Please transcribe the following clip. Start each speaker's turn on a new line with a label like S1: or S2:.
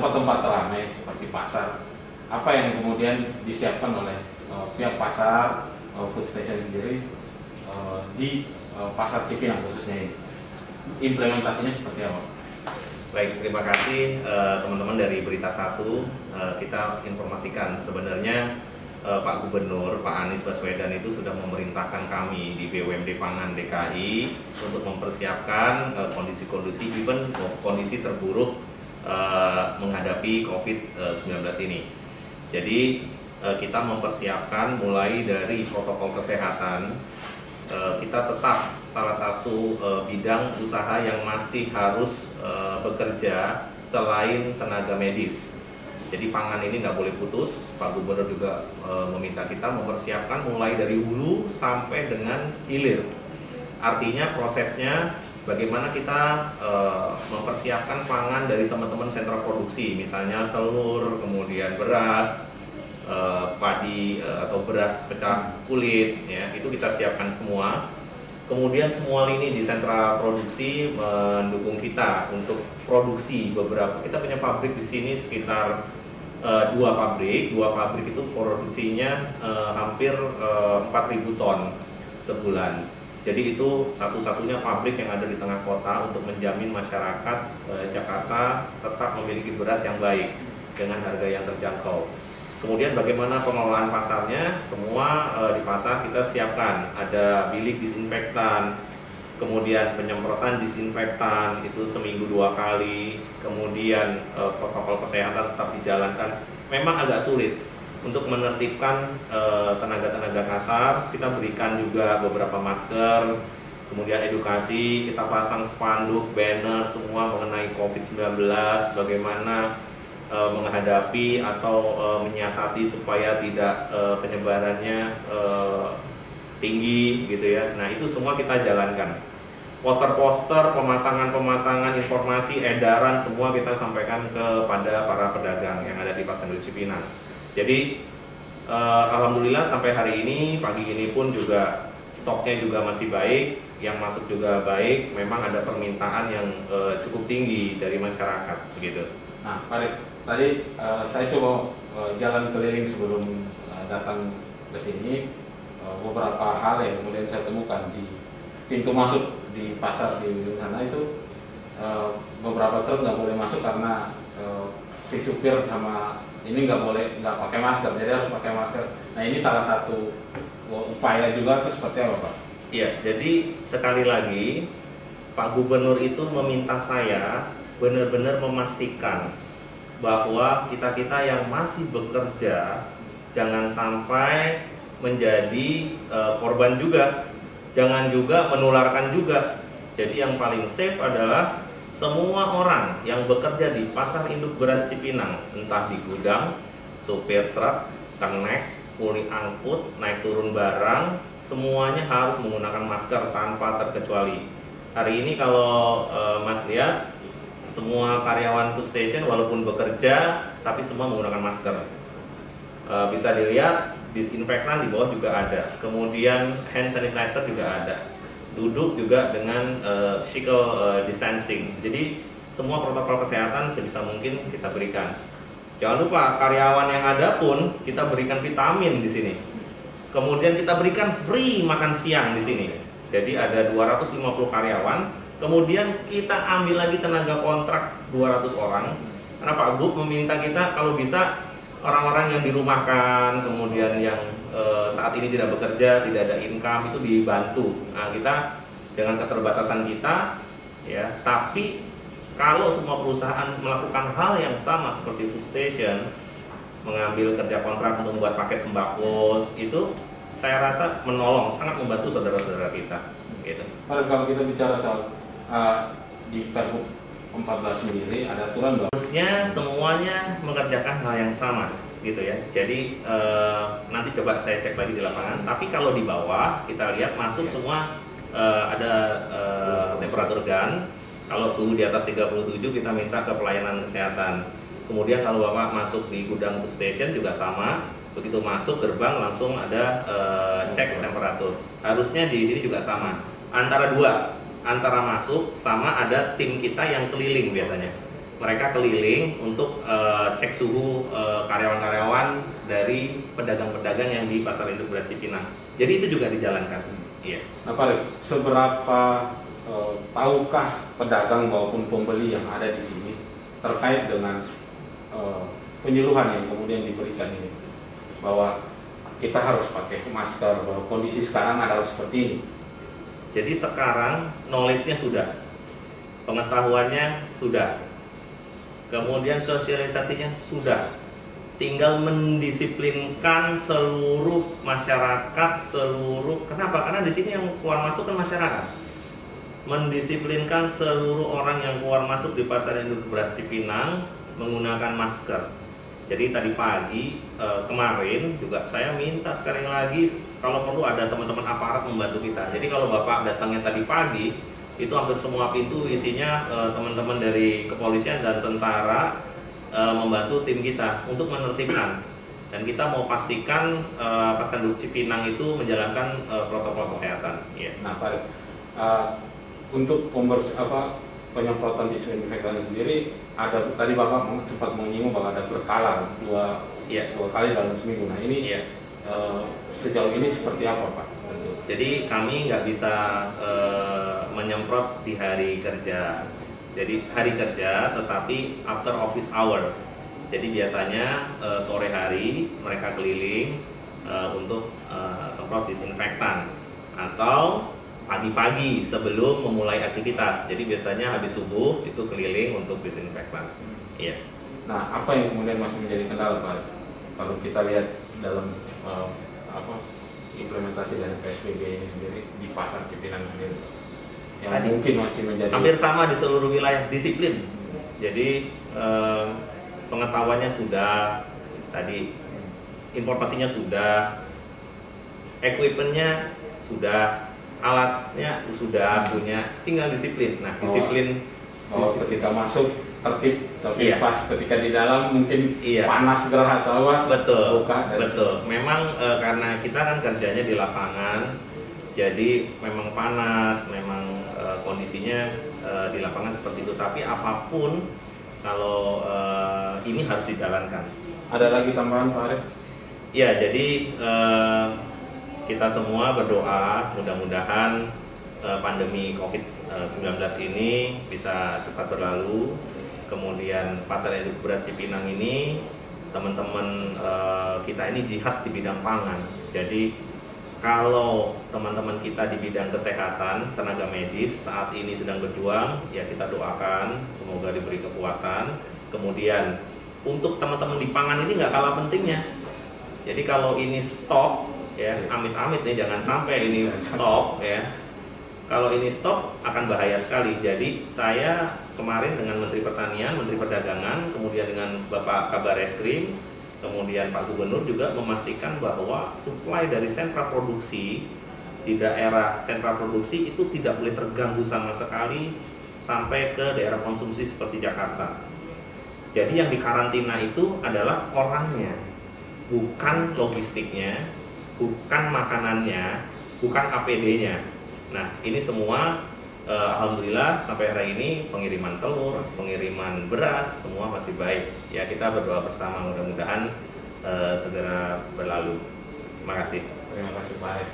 S1: tempat-tempat ramai seperti pasar, apa yang kemudian disiapkan oleh pihak pasar food station sendiri di pasar Cipinang khususnya ini? Implementasinya seperti apa?
S2: Baik, terima kasih teman-teman dari Berita Satu. Kita informasikan sebenarnya Pak Gubernur, Pak Anies Baswedan itu sudah memerintahkan kami di BUMD Pangan DKI untuk mempersiapkan kondisi-kondisi, even kondisi terburuk menghadapi COVID-19 ini. Jadi kita mempersiapkan mulai dari protokol kesehatan. Kita tetap salah satu bidang usaha yang masih harus bekerja selain tenaga medis. Jadi pangan ini nggak boleh putus. Pak Gubernur juga meminta kita mempersiapkan mulai dari hulu sampai dengan hilir. Artinya prosesnya bagaimana kita mempersiapkan pangan dari teman-teman sentra produksi, misalnya telur, kemudian beras, padi atau beras pecah kulit, ya, itu kita siapkan semua. Kemudian semua lini di sentra produksi mendukung kita untuk produksi beberapa. Kita punya pabrik di sini sekitar dua pabrik itu produksinya hampir 4.000 ton sebulan. Jadi itu satu-satunya pabrik yang ada di tengah kota untuk menjamin masyarakat Jakarta tetap memiliki beras yang baik dengan harga yang terjangkau. Kemudian bagaimana pengelolaan pasarnya? Semua di pasar kita siapkan, ada bilik disinfektan, kemudian penyemprotan disinfektan itu seminggu 2 kali, kemudian protokol kesehatan tetap dijalankan. Memang agak sulit untuk menertibkan tenaga-tenaga kasar. Kita berikan juga beberapa masker, kemudian edukasi, kita pasang spanduk, banner semua mengenai COVID-19, bagaimana menghadapi atau menyiasati supaya tidak penyebarannya tinggi gitu ya. Nah, itu semua kita jalankan. Poster-poster, pemasangan informasi, edaran semua kita sampaikan kepada para pedagang yang ada di Pasar Induk Cipinang. Jadi alhamdulillah sampai hari ini, pagi ini pun juga stoknya juga masih baik, yang masuk juga baik. Memang ada permintaan yang cukup tinggi dari masyarakat begitu.
S1: Nah, Pak, tadi saya coba jalan keliling sebelum datang ke sini. Beberapa hal yang kemudian saya temukan di pintu masuk di pasar di ujung sana itu, beberapa truk nggak boleh masuk karena si supir sama ini nggak pakai masker, jadi harus pakai masker. Nah, ini salah satu upaya juga, itu seperti apa, Pak?
S2: Iya, jadi sekali lagi Pak Gubernur itu meminta saya benar-benar memastikan bahwa kita-kita yang masih bekerja jangan sampai menjadi korban juga, jangan juga menularkan juga. Jadi yang paling safe adalah semua orang yang bekerja di Pasar Induk Beras Cipinang, entah di gudang, supir truk, kenek, kuli angkut, naik turun barang, semuanya harus menggunakan masker tanpa terkecuali. Hari ini kalau Mas lihat, semua karyawan food station walaupun bekerja tapi semua menggunakan masker. Bisa dilihat disinfektan di bawah juga ada, kemudian hand sanitizer juga ada, duduk juga dengan physical distancing. Jadi semua protokol kesehatan sebisa mungkin kita berikan. Jangan lupa karyawan yang ada pun kita berikan vitamin di sini. Kemudian kita berikan free makan siang di sini. Jadi ada 250 karyawan. Kemudian kita ambil lagi tenaga kontrak 200 orang. Karena Pak Gub meminta kita kalau bisa orang-orang yang dirumahkan, kemudian yang saat ini tidak bekerja, tidak ada income, itu dibantu. Nah, kita dengan keterbatasan kita, ya, tapi kalau semua perusahaan melakukan hal yang sama seperti food station, mengambil kerja kontrak untuk membuat paket sembako, itu saya rasa menolong, sangat membantu saudara-saudara kita. Gitu.
S1: Kalau kita bicara soal di Pergub 14 sendiri ada aturan bahwa
S2: harusnya semuanya mengerjakan hal yang sama gitu ya. Jadi nanti coba saya cek lagi di lapangan. Tapi kalau di bawah kita lihat masuk semua ada temperatur gun. Kalau suhu di atas 37 kita minta ke pelayanan kesehatan. Kemudian kalau Bapak masuk di gudang food station juga sama. Begitu masuk gerbang langsung ada cek temperatur. Harusnya di sini juga sama. Antara masuk sama ada tim kita yang keliling biasanya mereka keliling untuk cek suhu karyawan-karyawan dari pedagang-pedagang yang di Pasar Induk Beras Cipinang. Jadi itu juga dijalankan. Iya.
S1: Nah Pak Arif, seberapa tahukah pedagang maupun pembeli yang ada di sini terkait dengan penyuluhan yang kemudian diberikan ini, bahwa kita harus pakai masker, bahwa kondisi sekarang adalah seperti ini?
S2: Jadi sekarang knowledge-nya sudah, pengetahuannya sudah, kemudian sosialisasinya sudah, tinggal mendisiplinkan seluruh masyarakat, kenapa? Karena di sini yang keluar masuk kan masyarakat. Mendisiplinkan seluruh orang yang keluar masuk di Pasar Induk Beras Cipinang menggunakan masker. Jadi tadi pagi kemarin juga saya minta sekali lagi kalau perlu ada teman-teman aparat membantu kita. Jadi kalau Bapak datangnya tadi pagi, itu hampir semua pintu isinya teman-teman dari kepolisian dan tentara membantu tim kita untuk menertibkan. Dan kita mau pastikan Pasar Induk Cipinang itu menjalankan protokol kesehatan. Yeah.
S1: Nah Pak, untuk penyemprotan disinfektan sendiri ada, tadi Bapak sempat menyinggung bahwa ada berkala dua kali dalam seminggu. Nah ini sejauh ini seperti apa Pak?
S2: Jadi kami nggak bisa menyemprot di hari kerja. Jadi hari kerja tetapi after office hour. Jadi biasanya sore hari mereka keliling untuk semprot disinfektan, atau pagi-pagi sebelum memulai aktivitas. Jadi biasanya habis subuh itu keliling untuk disinfektan. Iya.
S1: Nah, apa yang kemudian masih menjadi kendala Pak? Kalau kita lihat dalam implementasi dari PSBB ini sendiri di Pasar Cipinang sendiri, yang mungkin masih menjadi
S2: hampir sama di seluruh wilayah, disiplin. Jadi pengetahuannya sudah, tadi informasinya sudah, equipmentnya sudah, alatnya sudah punya, tinggal disiplin. Nah, disiplin
S1: ketika masuk tertib, tapi pas ketika di dalam mungkin panas gerah atau apa?
S2: Betul, betul. Memang karena kita kan kerjanya di lapangan, jadi memang panas, memang kondisinya di lapangan seperti itu. Tapi apapun, kalau ini harus dijalankan.
S1: Ada lagi tambahan Pak Arif?
S2: Ya, jadi kita semua berdoa mudah-mudahan pandemi COVID-19 ini bisa cepat berlalu. Kemudian Pasar Induk Beras Cipinang ini, teman-teman kita ini jihad di bidang pangan. Jadi kalau teman-teman kita di bidang kesehatan, tenaga medis saat ini sedang berjuang, ya kita doakan semoga diberi kekuatan. Kemudian untuk teman-teman di pangan ini nggak kalah pentingnya. Jadi kalau ini stop, ya amit-amit nih, jangan sampai ini stop ya. Kalau ini stop akan bahaya sekali. Jadi saya kemarin dengan Menteri Pertanian, Menteri Perdagangan, kemudian dengan Bapak Kabar Eskrim, kemudian Pak Gubernur juga memastikan bahwa suplai dari sentra produksi di daerah sentra produksi itu tidak boleh terganggu sama sekali sampai ke daerah konsumsi seperti Jakarta. Jadi yang dikarantina itu adalah orangnya, bukan logistiknya, bukan makanannya, bukan APD-nya. Nah, ini semua alhamdulillah sampai hari ini pengiriman telur, pengiriman beras semua masih baik. Ya, kita berdoa bersama mudah-mudahan segera berlalu. Terima kasih.
S1: Terima kasih Pak Arif.